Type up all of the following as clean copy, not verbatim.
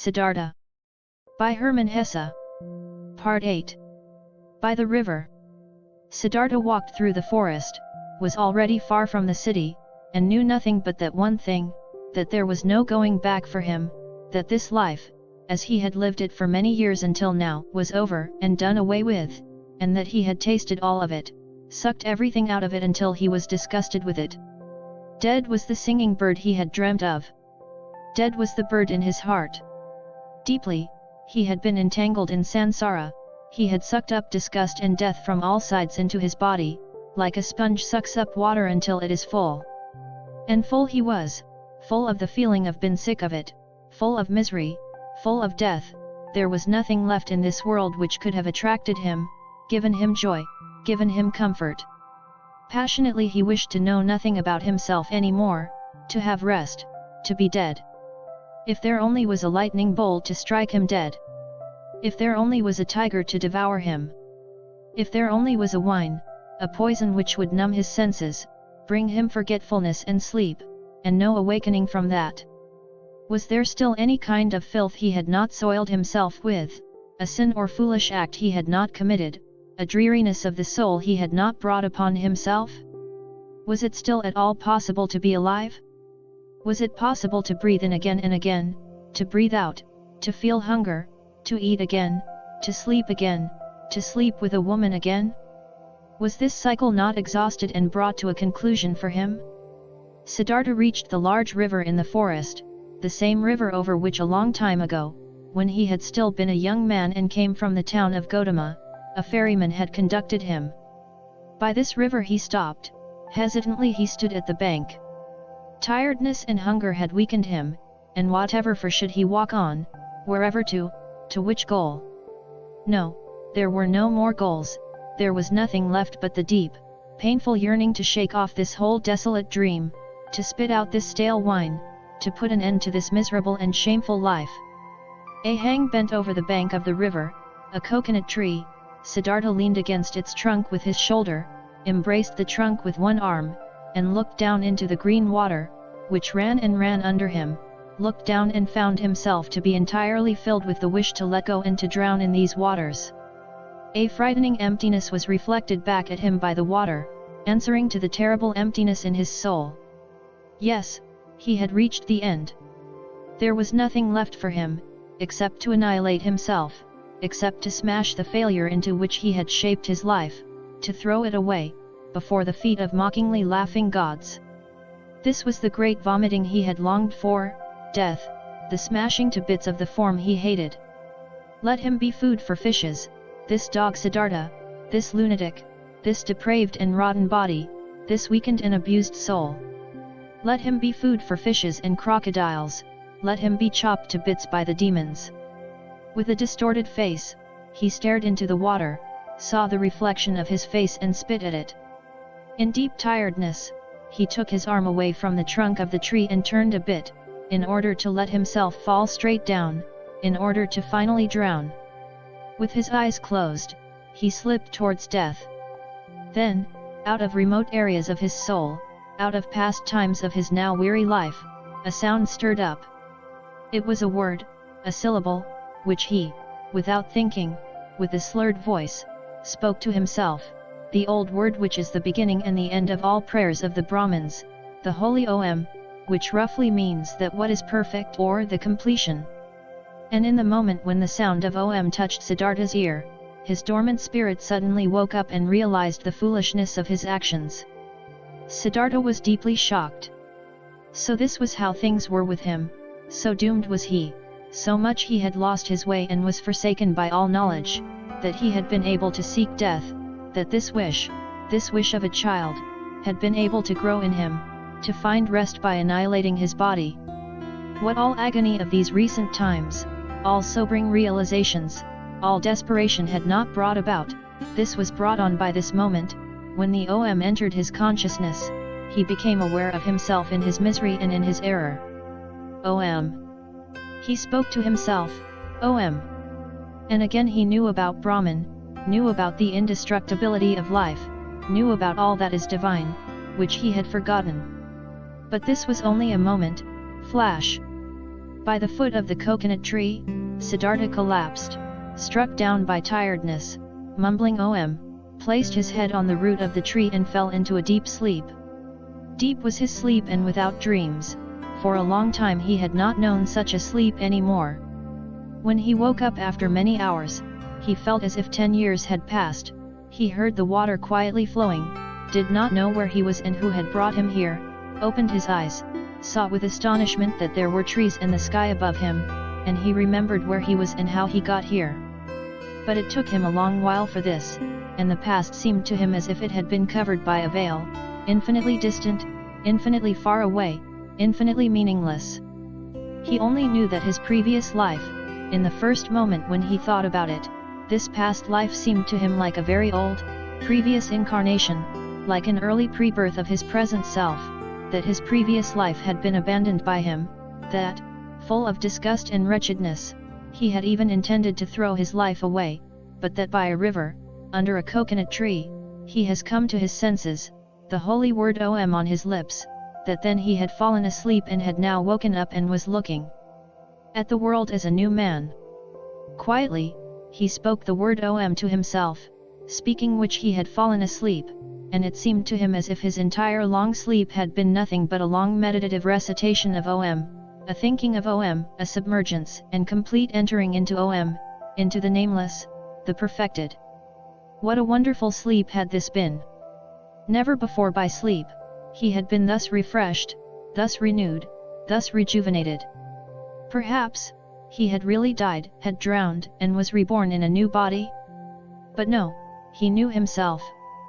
Siddhartha. By Hermann Hesse. Part 8. By the river. Siddhartha walked through the forest, was already far from the city, and knew nothing but that one thing, that there was no going back for him, that this life, as he had lived it for many years until now, was over and done away with, and that he had tasted all of it, sucked everything out of it until he was disgusted with it. Dead was the singing bird he had dreamt of. Dead was the bird in his heart. Deeply, he had been entangled in sansara, he had sucked up disgust and death from all sides into his body, like a sponge sucks up water until it is full. And full he was, full of the feeling of being sick of it, full of misery, full of death. There was nothing left in this world which could have attracted him, given him joy, given him comfort. Passionately he wished to know nothing about himself any more, to have rest, to be dead. If there only was a lightning bolt to strike him dead. If there only was a tiger to devour him. If there only was a wine, a poison which would numb his senses, bring him forgetfulness and sleep, and no awakening from that. Was there still any kind of filth he had not soiled himself with, a sin or foolish act he had not committed, a dreariness of the soul he had not brought upon himself? Was it still at all possible to be alive? Was it possible to breathe in again and again, to breathe out, to feel hunger, to eat again, to sleep again, to sleep with a woman again? Was this cycle not exhausted and brought to a conclusion for him? Siddhartha reached the large river in the forest, the same river over which a long time ago, when he had still been a young man and came from the town of Govinda, a ferryman had conducted him. By this river he stopped. Hesitantly he stood at the bank. Tiredness and hunger had weakened him, and whatever for should he walk on, wherever to which goal? No, there were no more goals, there was nothing left but the deep, painful yearning to shake off this whole desolate dream, to spit out this stale wine, to put an end to this miserable and shameful life. A hang bent over the bank of the river, a coconut tree. Siddhartha leaned against its trunk with his shoulder, embraced the trunk with one arm, and looked down into the green water, which ran and ran under him, looked down and found himself to be entirely filled with the wish to let go and to drown in these waters. A frightening emptiness was reflected back at him by the water, answering to the terrible emptiness in his soul. Yes, he had reached the end. There was nothing left for him, except to annihilate himself, except to smash the failure into which he had shaped his life, to throw it away, before the feet of mockingly laughing gods. This was the great vomiting he had longed for, death, the smashing to bits of the form he hated. Let him be food for fishes, this dog Siddhartha, this lunatic, this depraved and rotten body, this weakened and abused soul. Let him be food for fishes and crocodiles, let him be chopped to bits by the demons. With a distorted face, he stared into the water, saw the reflection of his face and spit at it. In deep tiredness, he took his arm away from the trunk of the tree and turned a bit, in order to let himself fall straight down, in order to finally drown. With his eyes closed, he slipped towards death. Then, out of remote areas of his soul, out of past times of his now weary life, a sound stirred up. It was a word, a syllable, which he, without thinking, with a slurred voice, spoke to himself, the old word which is the beginning and the end of all prayers of the Brahmins, the holy Om, which roughly means that what is perfect or the completion. And in the moment when the sound of Om touched Siddhartha's ear, his dormant spirit suddenly woke up and realized the foolishness of his actions. Siddhartha was deeply shocked. So this was how things were with him, so doomed was he, so much he had lost his way and was forsaken by all knowledge, that he had been able to seek death, that this wish of a child, had been able to grow in him, to find rest by annihilating his body. What all agony of these recent times, all sobering realizations, all desperation had not brought about, this was brought on by this moment, when the Om entered his consciousness, he became aware of himself in his misery and in his error. Om. He spoke to himself, Om. And again he knew about Brahman, knew about the indestructibility of life, knew about all that is divine, which he had forgotten. But this was only a moment, flash. By the foot of the coconut tree, Siddhartha collapsed, struck down by tiredness, mumbling Om, placed his head on the root of the tree and fell into a deep sleep. Deep was his sleep and without dreams, for a long time he had not known such a sleep anymore. When he woke up after many hours, he felt as if 10 years had passed. He heard the water quietly flowing, did not know where he was and who had brought him here, opened his eyes, saw with astonishment that there were trees and the sky above him, and he remembered where he was and how he got here. But it took him a long while for this, and the past seemed to him as if it had been covered by a veil, infinitely distant, infinitely far away, infinitely meaningless. He only knew that his previous life, in the first moment when he thought about it, this past life seemed to him like a very old, previous incarnation, like an early pre-birth of his present self, that his previous life had been abandoned by him, that, full of disgust and wretchedness, he had even intended to throw his life away, but that by a river, under a coconut tree, he has come to his senses, the holy word Om on his lips, that then he had fallen asleep and had now woken up and was looking at the world as a new man. Quietly, he spoke the word Om to himself, speaking which he had fallen asleep, and it seemed to him as if his entire long sleep had been nothing but a long meditative recitation of Om, a thinking of Om, a submergence and complete entering into Om, into the nameless, the perfected. What a wonderful sleep had this been! Never before by sleep, he had been thus refreshed, thus renewed, thus rejuvenated. Perhaps, he had really died, had drowned, and was reborn in a new body? But no, he knew himself,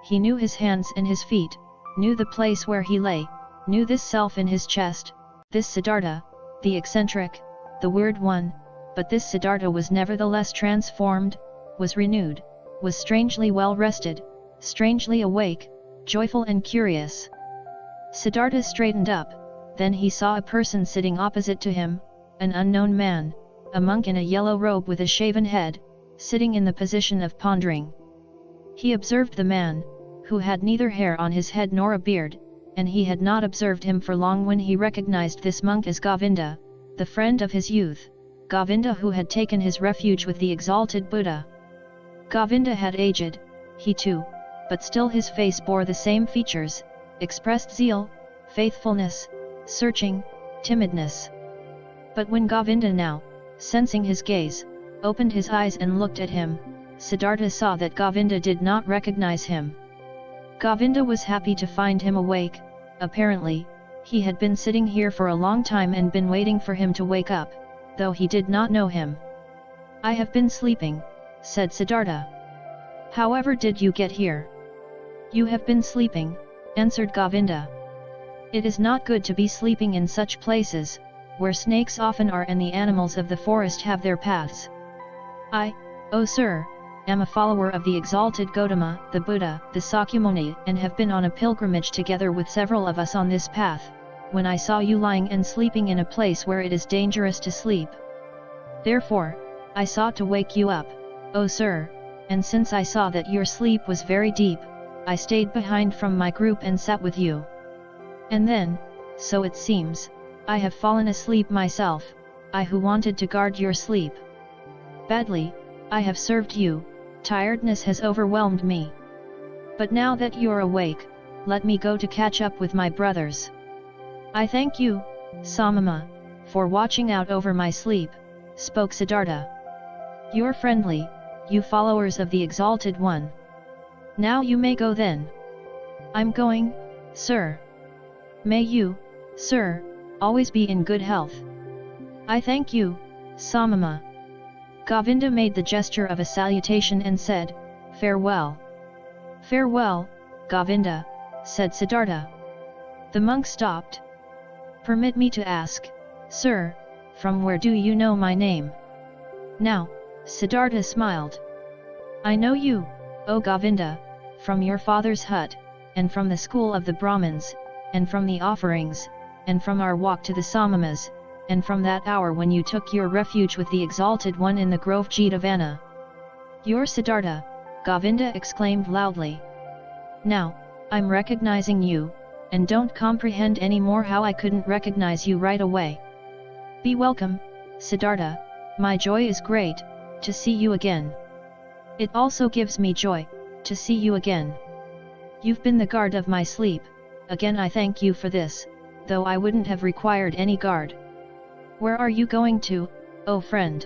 he knew his hands and his feet, knew the place where he lay, knew this self in his chest, this Siddhartha, the eccentric, the weird one, but this Siddhartha was nevertheless transformed, was renewed, was strangely well rested, strangely awake, joyful and curious. Siddhartha straightened up, then he saw a person sitting opposite to him, an unknown man, a monk in a yellow robe with a shaven head, sitting in the position of pondering. He observed the man, who had neither hair on his head nor a beard, and he had not observed him for long when he recognized this monk as Govinda, the friend of his youth, Govinda who had taken his refuge with the exalted Buddha. Govinda had aged, he too, but still his face bore the same features, expressed zeal, faithfulness, searching, timidness. But when Govinda now, sensing his gaze, opened his eyes and looked at him, Siddhartha saw that Govinda did not recognize him. Govinda was happy to find him awake. Apparently, he had been sitting here for a long time and been waiting for him to wake up, though he did not know him. "I have been sleeping," said Siddhartha. "However did you get here?" "You have been sleeping," answered Govinda. "It is not good to be sleeping in such places, where snakes often are and the animals of the forest have their paths. I, oh sir, am a follower of the exalted Gautama, the Buddha, the Sakyamuni, and have been on a pilgrimage together with several of us on this path, when I saw you lying and sleeping in a place where it is dangerous to sleep. Therefore, I sought to wake you up, oh sir, and since I saw that your sleep was very deep, I stayed behind from my group and sat with you. And then, so it seems, I have fallen asleep myself, I who wanted to guard your sleep. Badly, I have served you, tiredness has overwhelmed me. But now that you're awake, let me go to catch up with my brothers. I thank you, Samama, for watching out over my sleep," spoke Siddhartha. "You're friendly, you followers of the Exalted One. Now you may go then." "I'm going, sir." "May you, sir, always be in good health." "I thank you, Samama." Govinda made the gesture of a salutation and said, "Farewell." "Farewell, Govinda," said Siddhartha. The monk stopped. "Permit me to ask, sir, from where do you know my name?" Now, Siddhartha smiled. "I know you, O Govinda, from your father's hut, and from the school of the Brahmins, and from the offerings, and from our walk to the Samamas, and from that hour when you took your refuge with the Exalted One in the grove Jetavana." "You're Siddhartha," Govinda exclaimed loudly. "Now, I'm recognizing you, and don't comprehend any more how I couldn't recognize you right away." Be welcome, Siddhartha, my joy is great, to see you again. It also gives me joy, to see you again. You've been the guard of my sleep, again I thank you for this, though I wouldn't have required any guard. Where are you going to, oh friend?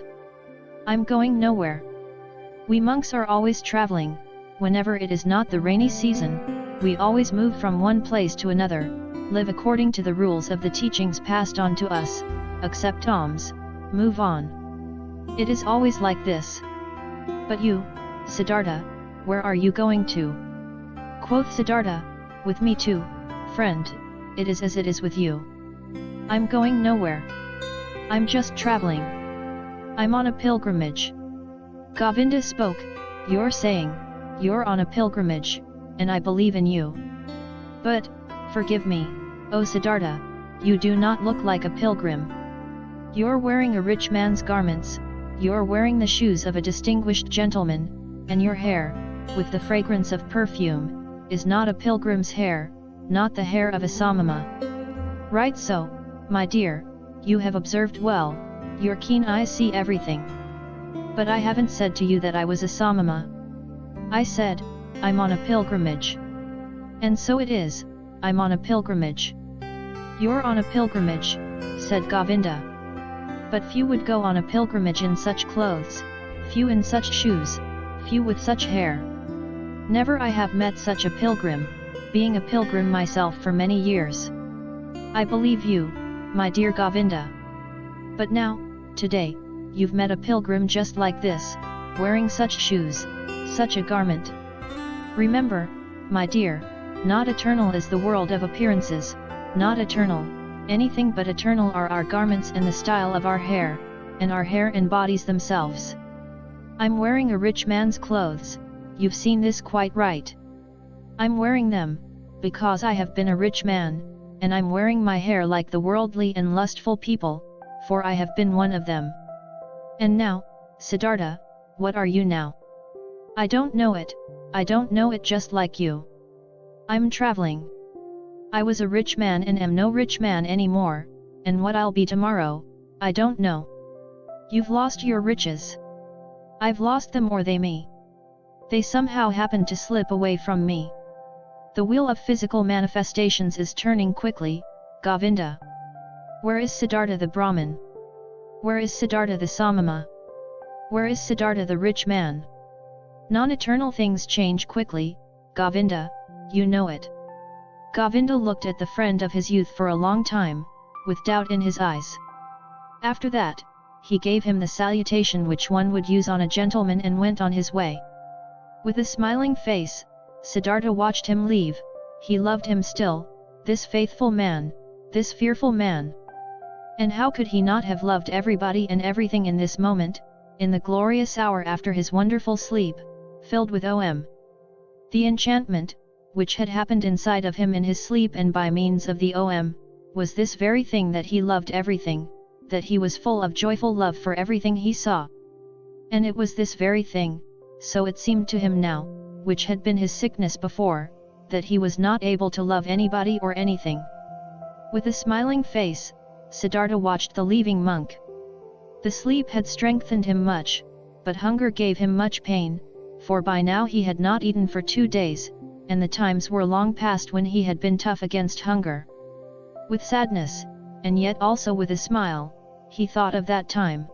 I'm going nowhere. We monks are always traveling, whenever it is not the rainy season, we always move from one place to another, live according to the rules of the teachings passed on to us, accept alms, move on. It is always like this. But you, Siddhartha, where are you going to? Quoth Siddhartha, with me too, friend, it is as it is with you. I'm going nowhere. I'm just traveling. I'm on a pilgrimage. Govinda spoke, you're saying, you're on a pilgrimage, and I believe in you. But, forgive me, O Siddhartha, you do not look like a pilgrim. You're wearing a rich man's garments, you're wearing the shoes of a distinguished gentleman, and your hair, with the fragrance of perfume, is not a pilgrim's hair, not the hair of a samama. Right so, my dear, you have observed well, your keen eyes see everything. But I haven't said to you that I was a samama. I said, I'm on a pilgrimage. And so it is, I'm on a pilgrimage. You're on a pilgrimage, said Govinda. But few would go on a pilgrimage in such clothes, few in such shoes, few with such hair. Never I have met such a pilgrim, being a pilgrim myself for many years. I believe you, my dear Govinda. But now, today, you've met a pilgrim just like this, wearing such shoes, such a garment. Remember, my dear, not eternal is the world of appearances, not eternal, anything but eternal are our garments and the style of our hair, and our hair embodies themselves. I'm wearing a rich man's clothes, you've seen this quite right. I'm wearing them, because I have been a rich man, and I'm wearing my hair like the worldly and lustful people, for I have been one of them. And now, Siddhartha, what are you now? I don't know it, I don't know it just like you. I'm traveling. I was a rich man and am no rich man anymore, and what I'll be tomorrow, I don't know. You've lost your riches. I've lost them or they me. They somehow happened to slip away from me. The wheel of physical manifestations is turning quickly, Govinda. Where is Siddhartha the Brahmin? Where is Siddhartha the Samama? Where is Siddhartha the rich man? Non-eternal things change quickly, Govinda, you know it. Govinda looked at the friend of his youth for a long time, with doubt in his eyes. After that, he gave him the salutation which one would use on a gentleman and went on his way. With a smiling face, Siddhartha watched him leave. He loved him still, this faithful man, this fearful man. And how could he not have loved everybody and everything in this moment, in the glorious hour after his wonderful sleep, filled with the enchantment, which had happened inside of him in his sleep and by means of the was this very thing that he loved everything, that he was full of joyful love for everything he saw. And it was this very thing, so it seemed to him now, which had been his sickness before, that he was not able to love anybody or anything. With a smiling face, Siddhartha watched the leaving monk. The sleep had strengthened him much, but hunger gave him much pain, for by now he had not eaten for 2 days, and the times were long past when he had been tough against hunger. With sadness, and yet also with a smile, he thought of that time.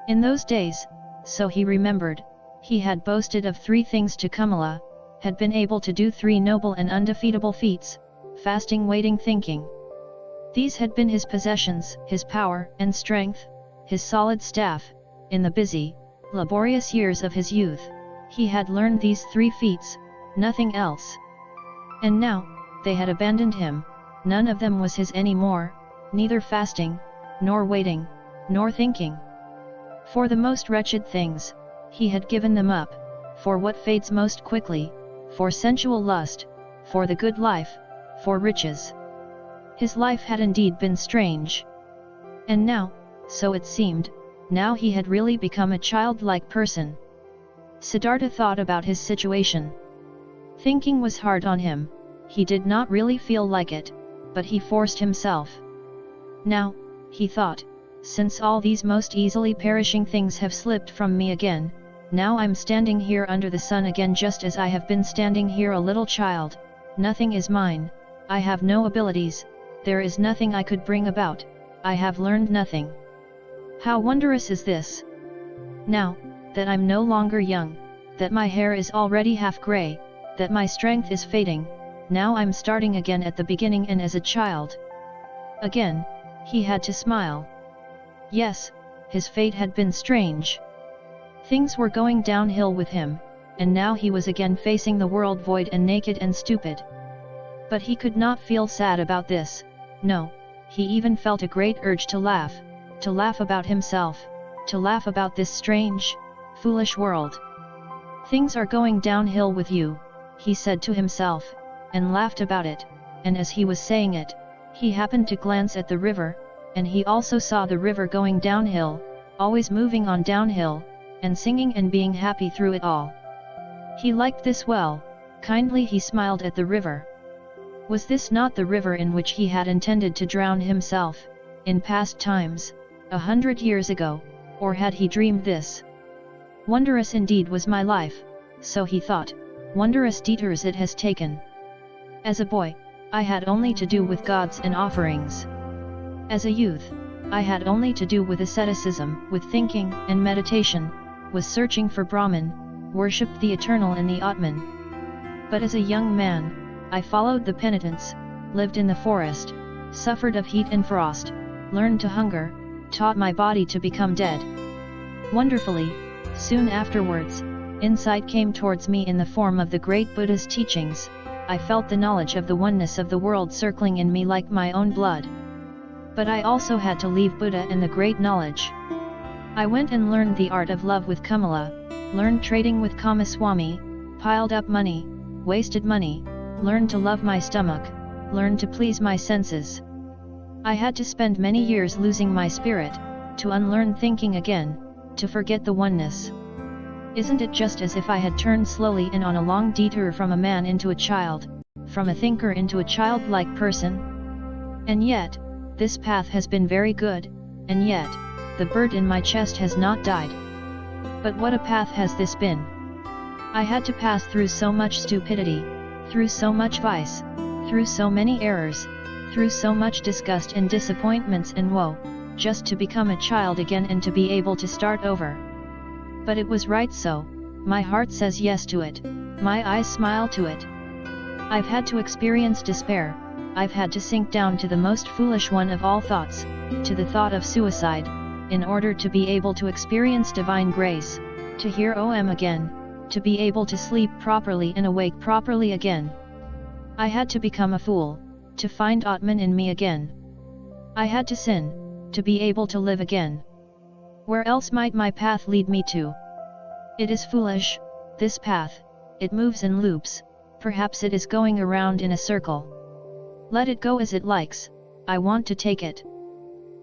In those days, so he remembered, he had boasted of 3 things to Kamala, had been able to do 3 noble and undefeatable feats, fasting, waiting, thinking. These had been his possessions, his power and strength, his solid staff. In the busy, laborious years of his youth, he had learned these 3 feats, nothing else. And now, they had abandoned him, none of them was his any more, neither fasting, nor waiting, nor thinking. For the most wretched things, he had given them up, for what fades most quickly, for sensual lust, for the good life, for riches. His life had indeed been strange. And now, so it seemed, now he had really become a childlike person. Siddhartha thought about his situation. Thinking was hard on him, he did not really feel like it, but he forced himself. Now, he thought, since all these most easily perishing things have slipped from me again, now I'm standing here under the sun again just as I have been standing here a little child. Nothing is mine, I have no abilities, there is nothing I could bring about, I have learned nothing. How wondrous is this! Now, that I'm no longer young, that my hair is already half grey, that my strength is fading, now I'm starting again at the beginning and as a child. Again, he had to smile. Yes, his fate had been strange. Things were going downhill with him, and now he was again facing the world void and naked and stupid. But he could not feel sad about this, no, he even felt a great urge to laugh about himself, to laugh about this strange, foolish world. Things are going downhill with you, he said to himself, and laughed about it, and as he was saying it, he happened to glance at the river, and he also saw the river going downhill, always moving on downhill, and singing and being happy through it all. He liked this well, kindly he smiled at the river. Was this not the river in which he had intended to drown himself, in past times, 100 years ago, or had he dreamed this? Wondrous indeed was my life, so he thought, wondrous detours it has taken. As a boy, I had only to do with gods and offerings. As a youth, I had only to do with asceticism, with thinking and meditation, was searching for Brahman, worshipped the eternal and the Atman. But as a young man, I followed the penitents, lived in the forest, suffered of heat and frost, learned to hunger, taught my body to become dead. Wonderfully, soon afterwards, insight came towards me in the form of the great Buddha's teachings. I felt the knowledge of the oneness of the world circling in me like my own blood. But I also had to leave Buddha and the great knowledge. I went and learned the art of love with Kamala, learned trading with Kamaswami, piled up money, wasted money, learned to love my stomach, learned to please my senses. I had to spend many years losing my spirit, to unlearn thinking again, to forget the oneness. Isn't it just as if I had turned slowly in on a long detour from a man into a child, from a thinker into a childlike person? And yet, this path has been very good, and yet, the bird in my chest has not died. But what a path has this been! I had to pass through so much stupidity, through so much vice, through so many errors, through so much disgust and disappointments and woe, just to become a child again and to be able to start over. But it was right so, my heart says yes to it, my eyes smile to it. I've had to experience despair, I've had to sink down to the most foolish one of all thoughts, to the thought of suicide, in order to be able to experience divine grace, to hear Om again, to be able to sleep properly and awake properly again. I had to become a fool, to find Atman in me again. I had to sin, to be able to live again. Where else might my path lead me to? It is foolish, this path, it moves in loops, perhaps it is going around in a circle. Let it go as it likes, I want to take it.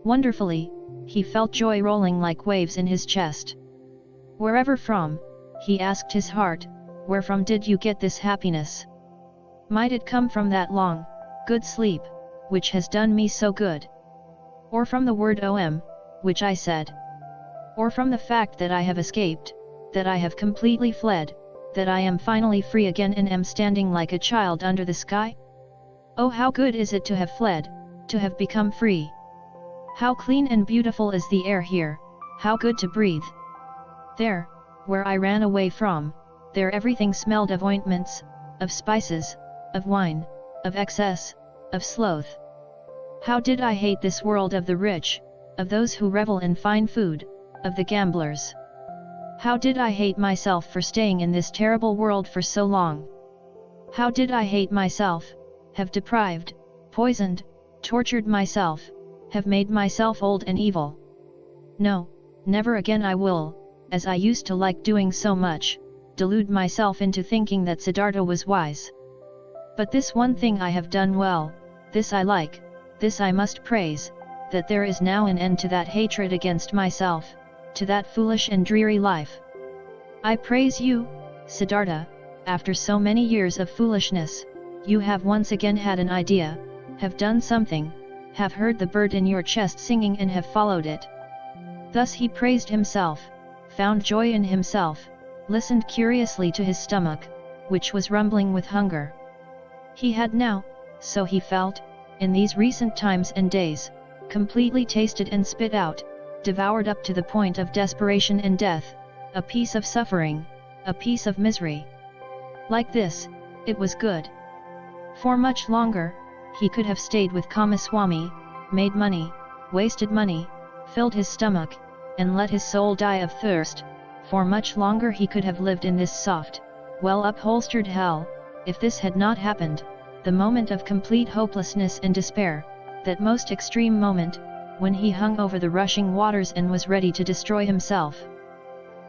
Wonderfully, he felt joy rolling like waves in his chest. Wherever from, he asked his heart, where from did you get this happiness? Might it come from that long, good sleep, which has done me so good? Or from the word Om, which I said? Or from the fact that I have escaped, that I have completely fled, that I am finally free again and am standing like a child under the sky? Oh, how good is it to have fled, to have become free! How clean and beautiful is the air here, how good to breathe! There, where I ran away from, there everything smelled of ointments, of spices, of wine, of excess, of sloth. How did I hate this world of the rich, of those who revel in fine food, of the gamblers! How did I hate myself for staying in this terrible world for so long! How did I hate myself, have deprived, poisoned, tortured myself, have made myself old and evil! No, never again I will, as I used to like doing so much, delude myself into thinking that Siddhartha was wise. But this one thing I have done well, this I like, this I must praise, that there is now an end to that hatred against myself, to that foolish and dreary life. I praise you, Siddhartha, after so many years of foolishness, you have once again had an idea, have done something, have heard the bird in your chest singing and have followed it. Thus he praised himself, found joy in himself, listened curiously to his stomach, which was rumbling with hunger. He had now, so he felt, in these recent times and days, completely tasted and spit out, devoured up to the point of desperation and death, a piece of suffering, a piece of misery. Like this, it was good. For much longer, he could have stayed with Kamaswami, made money, wasted money, filled his stomach, and let his soul die of thirst. For much longer he could have lived in this soft, well-upholstered hell, if this had not happened, the moment of complete hopelessness and despair, that most extreme moment, when he hung over the rushing waters and was ready to destroy himself.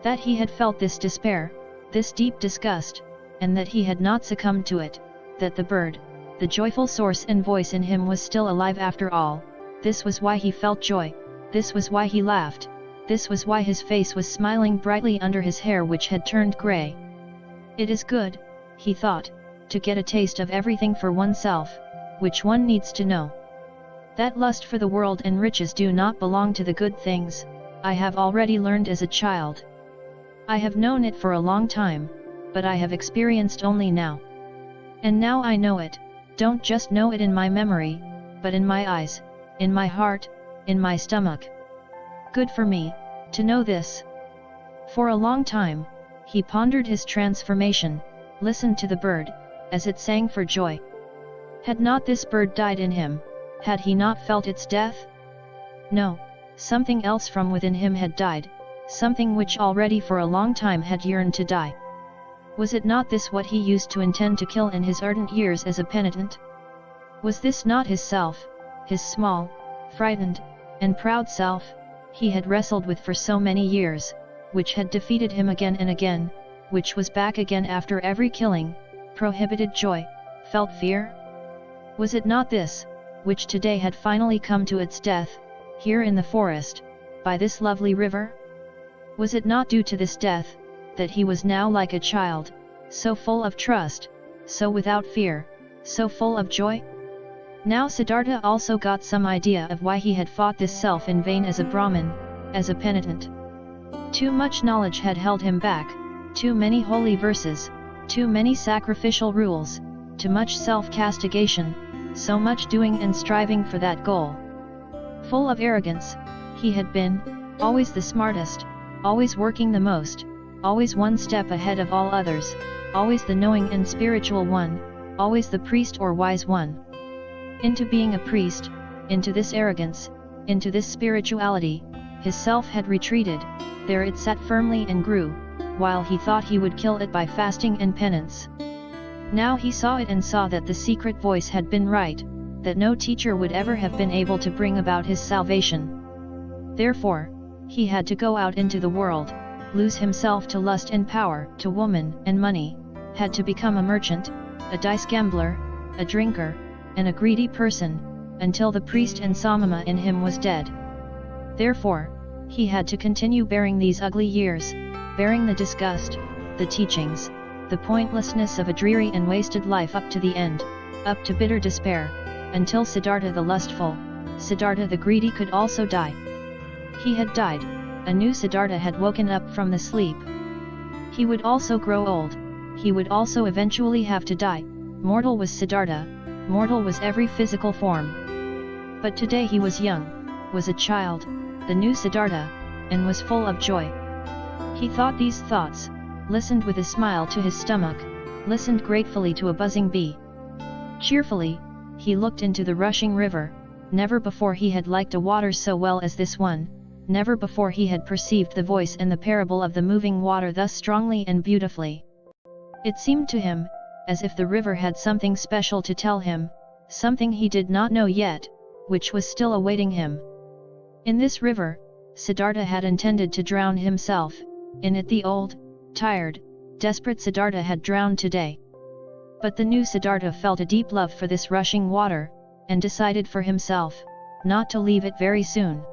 That he had felt this despair, this deep disgust, and that he had not succumbed to it, that the bird, the joyful source and voice in him was still alive after all, this was why he felt joy, this was why he laughed, this was why his face was smiling brightly under his hair which had turned grey. It is good, he thought, to get a taste of everything for oneself, which one needs to know. That lust for the world and riches do not belong to the good things, I have already learned as a child. I have known it for a long time, but I have experienced only now. And now I know it, don't just know it in my memory, but in my eyes, in my heart, in my stomach. Good for me, to know this. For a long time, he pondered his transformation, listened to the bird, as it sang for joy. Had not this bird died in him? Had he not felt its death? No, something else from within him had died, something which already for a long time had yearned to die. Was it not this what he used to intend to kill in his ardent years as a penitent? Was this not his self, his small, frightened, and proud self, he had wrestled with for so many years, which had defeated him again and again, which was back again after every killing, prohibited joy, felt fear? Was it not this, which today had finally come to its death, here in the forest, by this lovely river? Was it not due to this death, that he was now like a child, so full of trust, so without fear, so full of joy? Now Siddhartha also got some idea of why he had fought this self in vain as a Brahmin, as a penitent. Too much knowledge had held him back, too many holy verses, too many sacrificial rules, too much self-castigation, so much doing and striving for that goal. Full of arrogance, he had been, always the smartest, always working the most, always one step ahead of all others, always the knowing and spiritual one, always the priest or wise one. Into being a priest, into this arrogance, into this spirituality, his self had retreated, there it sat firmly and grew, while he thought he would kill it by fasting and penance. Now he saw it and saw that the secret voice had been right, that no teacher would ever have been able to bring about his salvation. Therefore, he had to go out into the world, lose himself to lust and power, to woman and money, had to become a merchant, a dice gambler, a drinker, and a greedy person, until the priest and Samama in him was dead. Therefore, he had to continue bearing these ugly years, bearing the disgust, the teachings, the pointlessness of a dreary and wasted life up to the end, up to bitter despair, until Siddhartha the lustful, Siddhartha the greedy could also die. He had died, a new Siddhartha had woken up from the sleep. He would also grow old, he would also eventually have to die, mortal was Siddhartha, mortal was every physical form. But today he was young, was a child, the new Siddhartha, and was full of joy. He thought these thoughts, listened with a smile to his stomach, listened gratefully to a buzzing bee. Cheerfully, he looked into the rushing river, never before he had liked a water so well as this one, never before he had perceived the voice and the parable of the moving water thus strongly and beautifully. It seemed to him, as if the river had something special to tell him, something he did not know yet, which was still awaiting him. In this river, Siddhartha had intended to drown himself, in it the old, tired, desperate Siddhartha had drowned today. But the new Siddhartha felt a deep love for this rushing water, and decided for himself, not to leave it very soon.